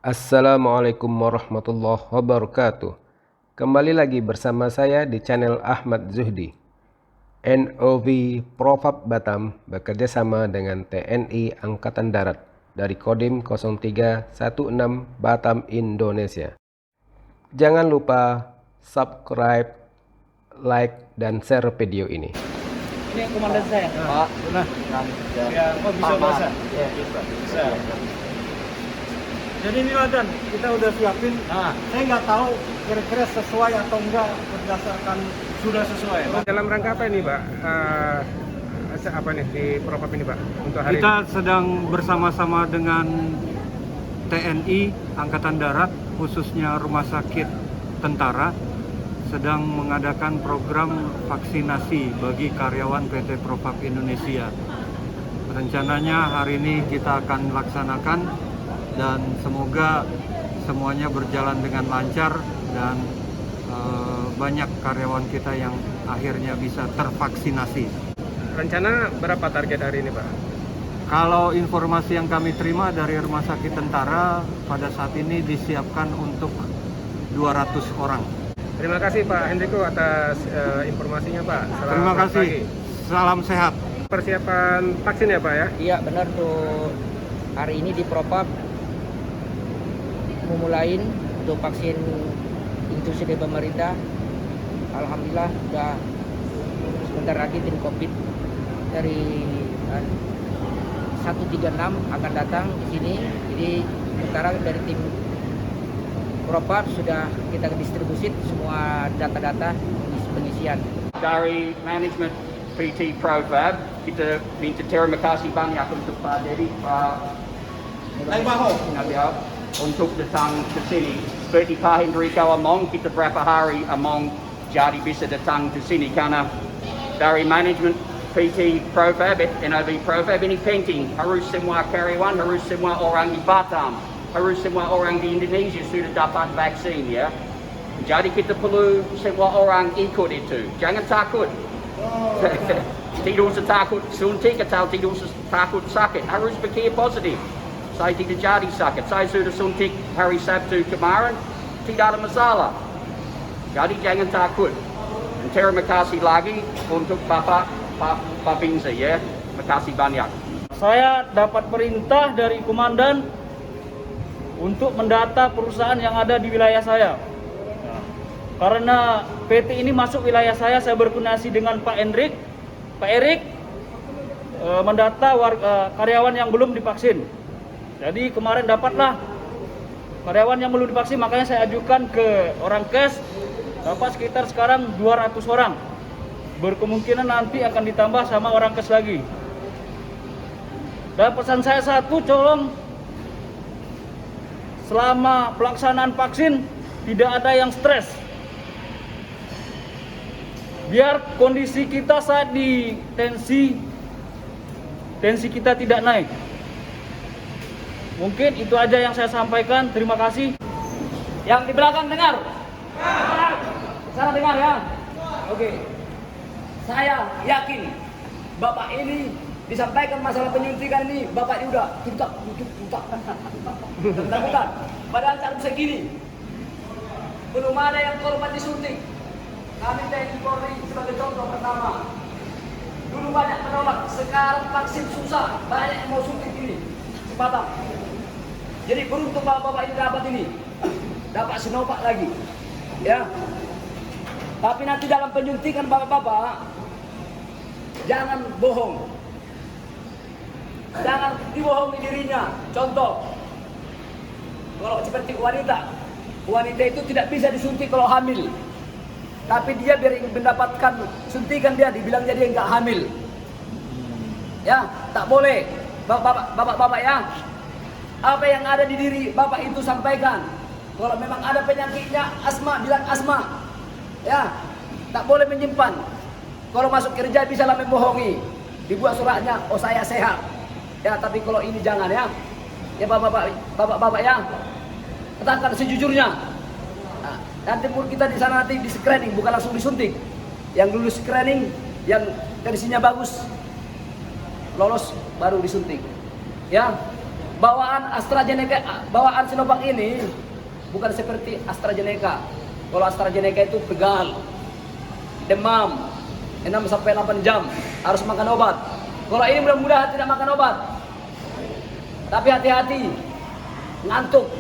Assalamualaikum warahmatullahi wabarakatuh. Kembali lagi bersama saya di channel Ahmad Zuhdi. NOV Profab Batam bekerjasama dengan TNI Angkatan Darat dari Kodim 0316 Batam, Indonesia. Jangan lupa subscribe, like, dan share video ini. Ini komandan saya. Pak, Nah, ya, kok bisa bahasa? Ya, bisa. Jadi ini Dan, kita udah siapin. Nah, Saya nggak tahu kira-kira sesuai atau enggak berdasarkan sudah sesuai. Dalam rangka apa ini, Pak? Apa nih di Profab ini, Pak? Untuk hari Kita sedang bersama-sama dengan TNI Angkatan Darat, khususnya Rumah Sakit Tentara, sedang mengadakan program vaksinasi bagi karyawan PT Profab Indonesia. Rencananya hari ini kita akan laksanakan dan semoga semuanya berjalan dengan lancar dan banyak karyawan kita yang akhirnya bisa tervaksinasi. rencana berapa target hari ini, Pak? Kalau informasi yang kami terima dari Rumah Sakit Tentara, pada saat ini disiapkan untuk 200 orang. Terima kasih Pak Hendriko atas informasinya, Pak. Selamat Terima kasih. pagi. Salam sehat. Persiapan vaksin ya, Pak ya? iya benar tuh. Hari ini di Propam memulai untuk vaksin institusi dari pemerintah. Alhamdulillah sudah sebentar lagi tim COVID dari 136 akan datang di sini. Jadi sekarang dari tim Propam sudah kita distribusi semua data-data pengisian. Dari management PT Profab, kita minta terima kasih banyak untuk Pak Dedi, Pak Nabiab, untuk datang ke sini. Seperti Pak Hendriko omong, kita berapa hari omong jadi bisa datang ke sini karena dari management PT Profab, NOV Profab ini penting. Harus semua karyawan, harus semua orang di Batam, harus semua orang di Indonesia sudah dapat vaksin ya. Jadi kita perlu semua orang ikut itu. Jangan takut. Tidak usah takut suntik atau tidak usah takut sakit. Harus berpikir positif. Saya tidak jadi sakit. Saya sudah suntik hari Sabtu kemarin. Tidak ada masalah. Jadi jangan takut. Dan terima kasih lagi untuk Bapak Pinza ya. Terima kasih banyak. Saya dapat perintah dari komandan untuk mendata perusahaan yang ada di wilayah saya. Karena PT ini masuk wilayah saya berkoordinasi dengan Pak Erik mendata karyawan yang belum divaksin. Jadi kemarin dapatlah karyawan yang belum divaksin, makanya saya ajukan ke orang kes, dapat sekitar sekarang 200 orang. Berkemungkinan nanti akan ditambah sama orang kes lagi. Dan pesan saya satu, tolong selama pelaksanaan vaksin tidak ada yang stres. Biar kondisi kita saat di tensi kita tidak naik. Mungkin itu aja yang saya sampaikan. Terima kasih. Yang di belakang dengar? Sana dengar ya? Oke. Saya yakin Bapak ini disampaikan masalah penyuntikan ini, Bapak ini udah tuntak. Bukan. Padahal cara segini belum ada yang korban disuntik. Kami TNI Polri sebagai contoh pertama. Dulu banyak menolak, sekarang vaksin susah, banyak yang mau suntik ini. Sepatah. Jadi beruntung bapak-bapak ini dapat ini. Dapat Sinovac lagi. Ya. Tapi nanti dalam penyuntikan bapak-bapak jangan bohong. Jangan dibohongi dirinya. Contoh, kalau seperti wanita itu tidak bisa disuntik kalau hamil. Tapi dia biar mendapatkan suntikan dia dibilang jadi nggak hamil. Ya, tak boleh. Bapak-bapak ya. Apa yang ada di diri bapak itu sampaikan. Kalau memang ada penyakitnya asma, bilang asma. Ya, tak boleh menyimpan. Kalau masuk kerja bisa lah membohongi. Dibuat suratnya, oh saya sehat. Ya, tapi kalau ini jangan ya. Ya bapak-bapak ya. Katakan sejujurnya. Nah, nanti pun kita di sana nanti di screening, bukan langsung disuntik. Yang dulu screening, yang kondisinya bagus, lolos baru disuntik. Ya, bawaan AstraZeneca, bawaan Sinovac ini bukan seperti AstraZeneca. Kalau AstraZeneca itu pegal, demam, 6-8 jam, harus makan obat. Kalau ini mudah-mudahan tidak makan obat. Tapi hati-hati, ngantuk,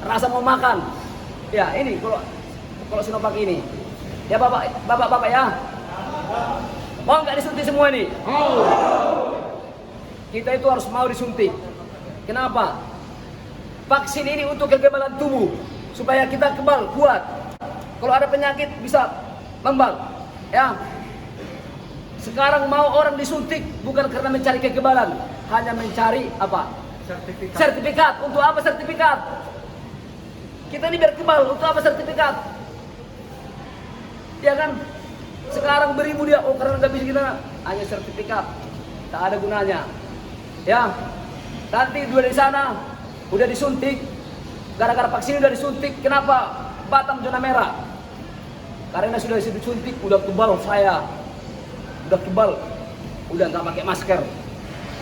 rasa mau makan. Ya ini kalau Sinovac ini. Ya bapak ya. Mau nggak disuntik semua ini? Kita itu harus mau disuntik. Kenapa? Vaksin ini untuk kekebalan tubuh, supaya kita kebal, kuat. Kalau ada penyakit bisa membal. Ya. Sekarang mau orang disuntik bukan karena mencari kekebalan, hanya mencari apa? Sertifikat. Untuk apa sertifikat? Kita ini biar kebal, untuk apa sertifikat? Ya kan? Sekarang beribu dia, oh karena nggak bisa kita, hanya sertifikat, tak ada gunanya. Ya, nanti dua di sana udah disuntik, gara-gara vaksin udah disuntik, kenapa Batam zona merah? Karena sudah disuntik, udah kebal saya, udah kebal, udah nggak pakai masker,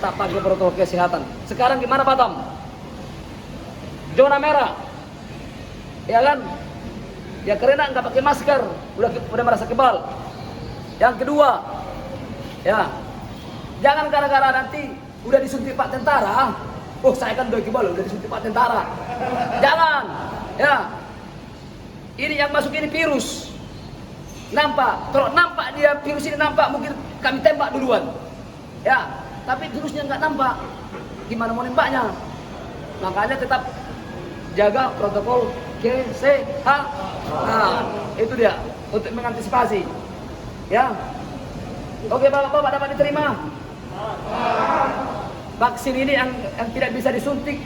tak pakai protokol kesehatan. Sekarang gimana Batam? Zona merah, ya kan? Ya karena nggak pakai masker, udah merasa kebal. Yang kedua, ya jangan gara-gara nanti udah disuntik Pak Tentara, oh saya kan udah kebal, udah disuntik Pak Tentara. Jangan, ya. Ini yang masuk ini virus. Nampak, kalau nampak dia virus ini nampak, mungkin kami tembak duluan. Ya, tapi virusnya nggak nampak, gimana mau nembaknya? Makanya tetap jaga protokol kesehatan. Nah, itu dia untuk mengantisipasi. Ya, oke bapak-bapak dapat diterima. Vaksin ini yang tidak bisa disuntik,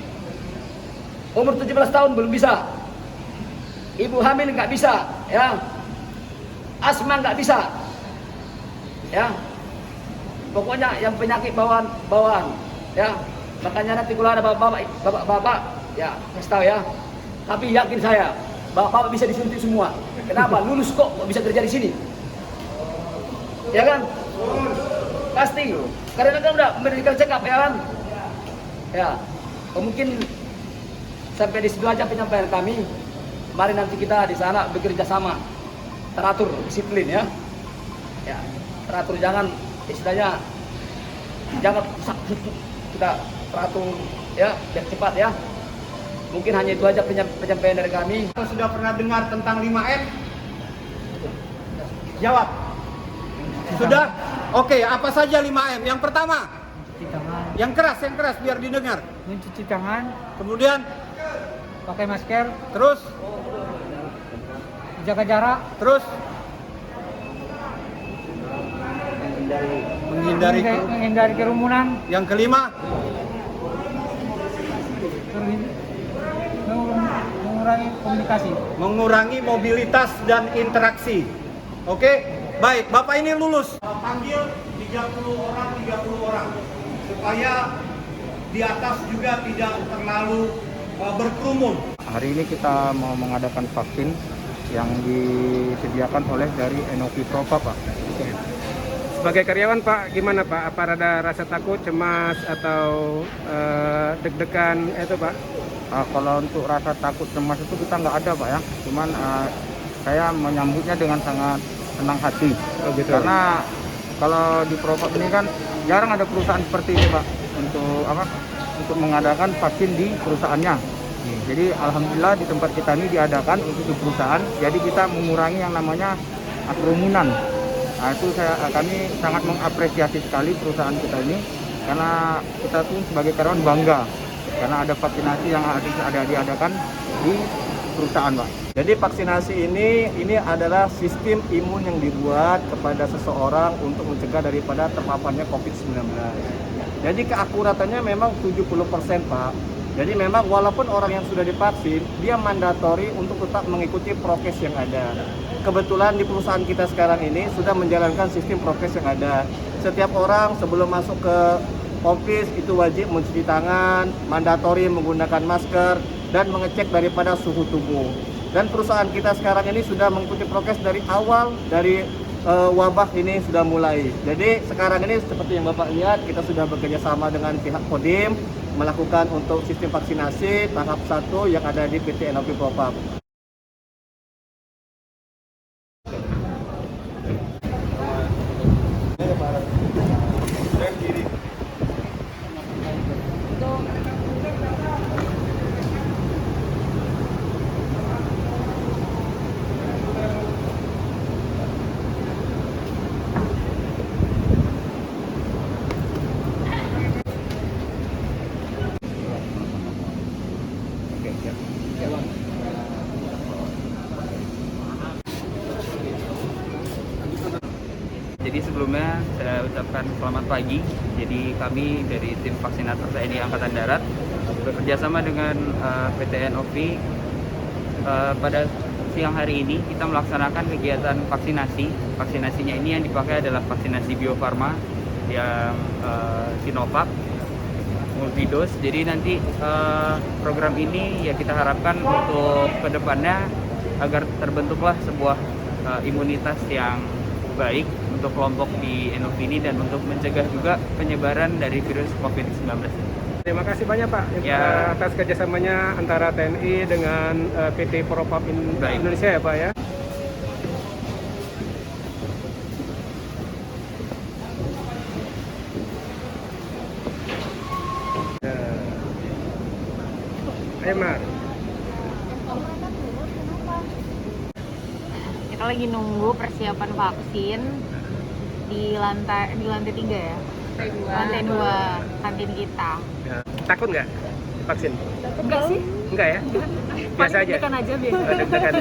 umur 17 tahun belum bisa. Ibu hamil nggak bisa, ya. Asma nggak bisa, ya. Pokoknya yang penyakit bawaan, ya. Makanya nanti kalau ada bapak-bapak, ya kasih tahu ya. Tapi yakin saya, bapak bisa disuntik semua. Kenapa? Lulus kok bisa kerja di sini? Ya kan? Pasti. Karena kan udah medical check up, ya kan? Ya. Mungkin sampai di situ aja penyampaian kami. Mari nanti kita di sana bekerja sama, teratur, disiplin ya. Ya, teratur, jangan istilahnya jangan kita teratur ya, biar cepat ya. Mungkin hanya itu aja penyampaian dari kami. Sudah pernah dengar tentang 5M? Jawab. Sudah? Oke, apa saja 5M? Yang pertama, Cuci tangan, yang keras biar didengar. mencuci tangan, Kemudian, pakai masker, terus, jaga jarak, terus, menghindari kerumunan, yang kelima, mengurangi komunikasi. mengurangi mobilitas dan interaksi. Oke, baik. Bapak ini lulus. Panggil 30 orang, supaya di atas juga tidak terlalu berkerumun. Hari ini kita mau mengadakan vaksin yang disediakan oleh dari NOV Prova, Pak. Sebagai karyawan Pak, gimana Pak? Apa ada rasa takut, cemas, atau deg-degan itu Pak? Kalau untuk rasa takut cemas itu kita nggak ada, Pak ya. Cuman saya menyambutnya dengan sangat senang hati. Oh, gitu. Karena kalau di Prova ini kan jarang ada perusahaan seperti ini, Pak, untuk mengadakan vaksin di perusahaannya. Jadi alhamdulillah di tempat kita ini diadakan untuk di perusahaan. Jadi kita mengurangi yang namanya kerumunan. Nah, itu kami sangat mengapresiasi sekali perusahaan kita ini, karena kita tuh sebagai karyawan bangga karena ada vaksinasi yang ada diadakan di perusahaan, Pak. Jadi vaksinasi ini adalah sistem imun yang dibuat kepada seseorang untuk mencegah daripada terpaparnya COVID-19. Jadi keakuratannya memang 70%, Pak. Jadi memang walaupun orang yang sudah divaksin, dia mandatori untuk tetap mengikuti prokes yang ada. Kebetulan di perusahaan kita sekarang ini sudah menjalankan sistem prokes yang ada. Setiap orang sebelum masuk ke office itu wajib mencuci tangan, mandatori menggunakan masker, dan mengecek daripada suhu tubuh. Dan perusahaan kita sekarang ini sudah mengikuti prokes dari awal, dari wabah ini sudah mulai. Jadi sekarang ini seperti yang Bapak lihat, kita sudah bekerja sama dengan pihak Kodim melakukan untuk sistem vaksinasi tahap 1 yang ada di PT NOV Propam. Jadi sebelumnya saya ucapkan selamat pagi. Jadi kami dari tim vaksinator TNI Angkatan Darat bekerjasama dengan PT NOV pada siang hari ini kita melaksanakan kegiatan vaksinasi. Vaksinasinya ini yang dipakai adalah vaksinasi Bio Farma yang Sinovac multidos. Jadi nanti program ini ya kita harapkan untuk kedepannya agar terbentuklah sebuah imunitas yang baik untuk kelompok di NOV ini dan untuk mencegah juga penyebaran dari virus COVID-19. Terima kasih banyak Pak atas kerjasamanya antara TNI dengan PT Propam Indonesia ya Pak ya. Ayo Mar. Kita lagi nunggu persiapan vaksin di lantai 3 ya. Lantai 2 kantin kita. Ya. Takut nggak vaksin? Enggak sih? Enggak ya? Biasa aja. Deg-degan aja biasa. Deg-degan.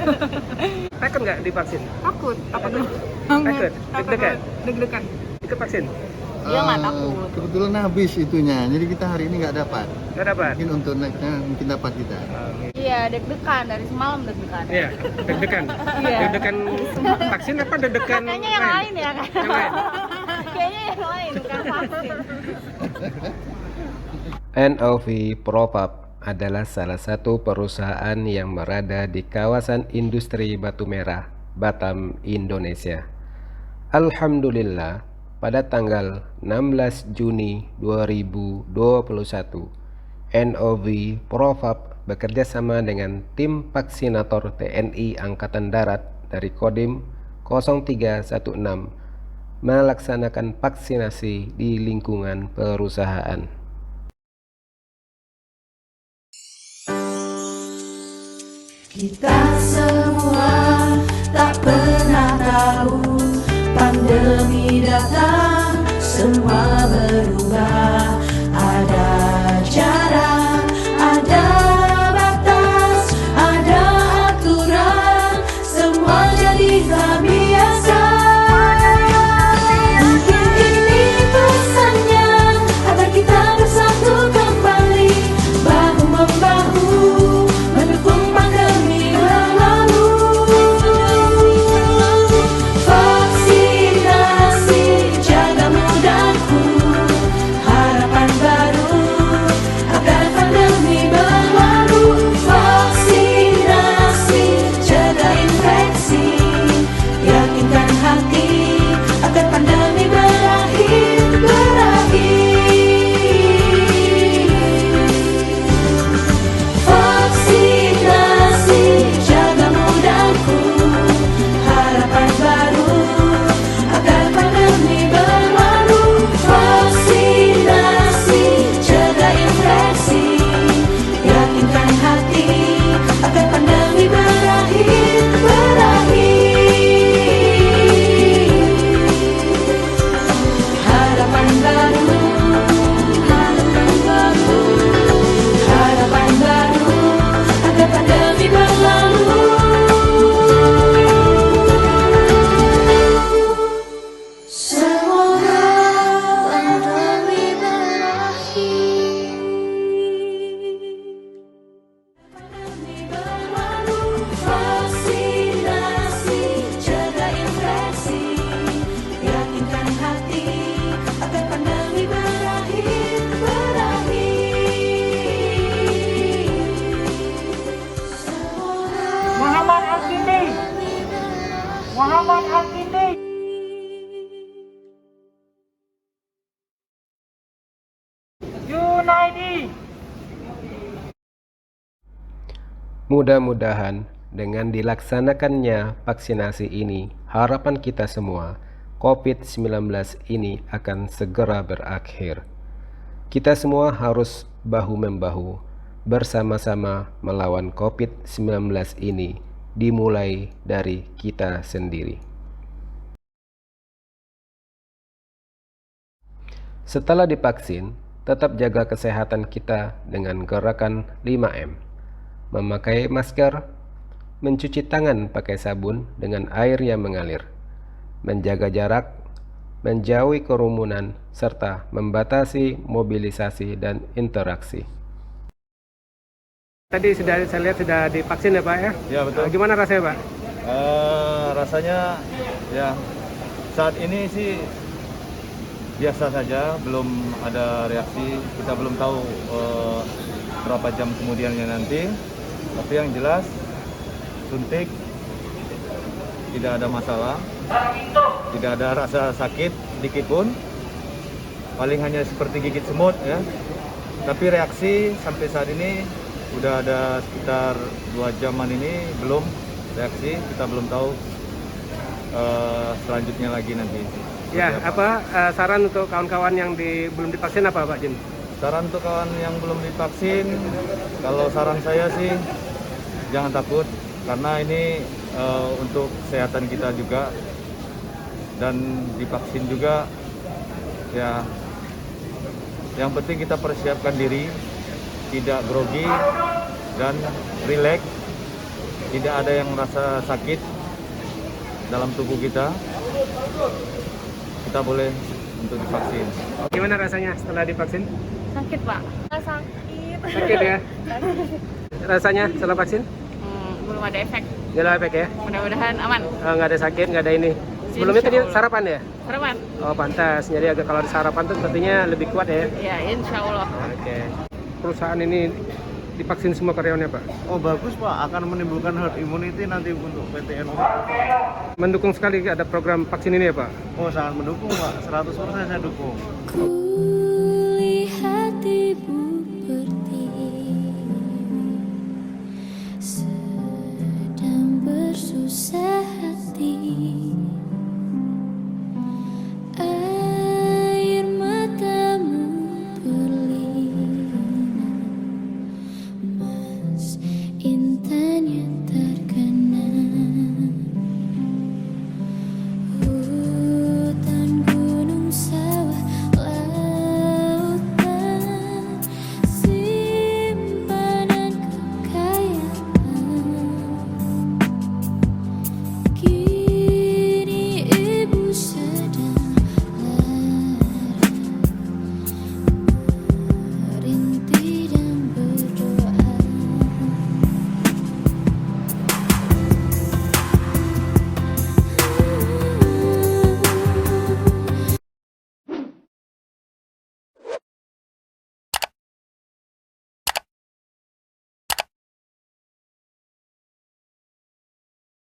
Takut nggak divaksin? Takut. Takut. Deg-degan. Deg-degan. Ikut vaksin? Dia nggak takut. Kebetulan habis itunya, jadi kita hari ini nggak dapat. Nggak dapat? Mungkin untuk nextnya mungkin dapat kita. Iya, deg-degan dari semalam deg-degan. Iya, deg-degan. Iya. Deg-degan vaksin apa deg-degan? Kayaknya yang lain ya kan? Yang lain. Kayaknya yang lain bukan vaksin. NOV Propam adalah salah satu perusahaan yang berada di kawasan industri batu merah, Batam, Indonesia. Alhamdulillah, pada tanggal 16 Juni 2021, NOV Propam bekerja sama dengan tim vaksinator TNI Angkatan Darat dari Kodim 0316 melaksanakan vaksinasi di lingkungan perusahaan. Kita semua tak pernah tahu pandemi datang, semua berubah. Ada cara, ada batas, ada aturan, semua jadilah biasa. Mungkin ini pesannya agar kita bersatu kembali, bahu-membahu mendukung pandemi berlalu. Vaksinasi jaga mudahku, harapan baru agar pandemi berlalu. Vaksinasi jaga infeksi, yakinkan hati agar pandemi berakhir. Vaksinasi jaga mudahku, harapan baru agar pandemi berlalu. Vaksinasi jaga infeksi, yakinkan hati agar pandemi berakhir. Harapan baru, harapan baru agar pandemi berlalu. Semoga pandemi berakhir. Pandemi berlalu. Vaksinasi jaga infeksi, yakinkan hati agar pandemi berakhir. Muhammad Al-Kindi. Muhammad Al-Kindi. Junaidi. Mudah-mudahan dengan dilaksanakannya vaksinasi ini, harapan kita semua, COVID-19 ini akan segera berakhir. Kita semua harus bahu-membahu bersama-sama melawan COVID-19 ini, dimulai dari kita sendiri. Setelah divaksin, tetap jaga kesehatan kita dengan gerakan 5M. Memakai masker, mencuci tangan pakai sabun dengan air yang mengalir, menjaga jarak, menjauhi kerumunan, serta membatasi mobilisasi dan interaksi. Tadi saya lihat sudah divaksin ya Pak ya? Ya betul. Gimana rasanya Pak? Rasanya ya saat ini sih biasa saja, belum ada reaksi. Kita belum tahu berapa jam kemudiannya nanti. Tapi yang jelas suntik tidak ada masalah, tidak ada rasa sakit sedikit pun, paling hanya seperti gigit semut ya. Tapi reaksi sampai saat ini udah ada sekitar 2 jaman ini belum reaksi, kita belum tahu selanjutnya lagi nanti. Ya, saran untuk kawan-kawan yang belum divaksin apa Pak Jin? Saran untuk kawan yang belum divaksin, kalau saran saya sih jangan takut, karena ini untuk kesehatan kita juga, dan divaksin juga ya, yang penting kita persiapkan diri, tidak grogi dan rileks, tidak ada yang merasa sakit dalam tubuh kita, kita boleh untuk divaksin. Gimana rasanya setelah divaksin? Sakit Pak? Sakit. Sakit ya? Rasanya setelah vaksin? Belum ada efek. Nggak ada efek ya? Mudah-mudahan aman. Nggak ada sakit, nggak ada ini. Sebelumnya tadi sarapan ya? Sarapan. Oh pantas, jadi agak kalau sarapan tuh sepertinya lebih kuat ya? Ya insya Allah. Oke. Perusahaan ini divaksin semua karyawannya Pak? Oh bagus Pak, akan menimbulkan herd immunity nanti untuk PTN. Mendukung sekali ada program vaksin ini ya Pak? Oh sangat mendukung Pak, 100% saya dukung. Kulihat ibu berdiri sedang bersusah hati.